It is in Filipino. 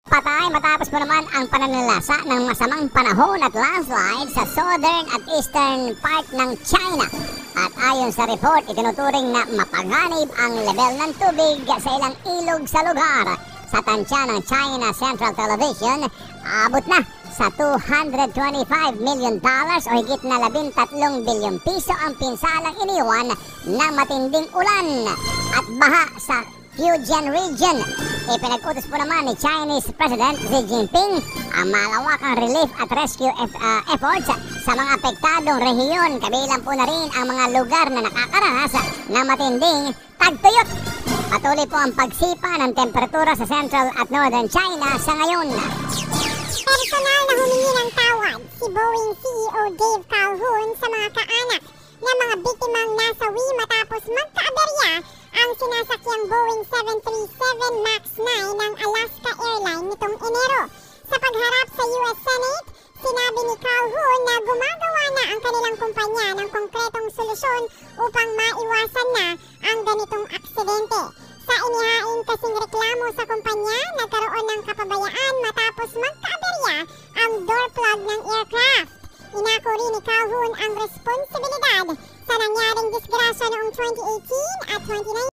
Patay matapos po naman ang pananalasa ng masamang panahon at landslide sa southern at eastern part ng China. At ayon sa report, itinuturing na mapanganib ang level ng tubig sa ilang ilog sa lugar. Sa tansya ng China Central Television, abot na sa $225 million o higit na 13 bilyong piso ang pinsalang iniwan ng matinding ulan at baha sa Fujian region. Ipinag-utos po naman ni Chinese President Xi Jinping ang malawakang relief at rescue efforts sa mga apektadong rehiyon. Kabilang po na rin ang mga lugar na nakakaranas ng matinding tagtuyot. Patuloy po ang pagsipa ng temperatura sa Central at Northern China sa ngayon. Personal na humingi ng tawad si Boeing CEO Dave Calhoun sa mga kaanak ng mga biktimang nasawi matapos magkaaberya ang sinasakyang Boeing 737 MAX 9 ng Alaska Airlines nitong Enero. Sa pagharap sa US Senate, sinabi ni Calhoun na gumagawa na ang kanilang kumpanya ng konkretong solusyon upang maiwasan na ang ganitong aksidente. Sa inihain kasing reklamo sa kumpanya, nagkaroon ng kapabayaan matapos magkaaberya ang door plug ng aircraft. Inako rin ni Calhoun ang responsibilidad sa nangyaring disgrasya noong 2018 at 2019.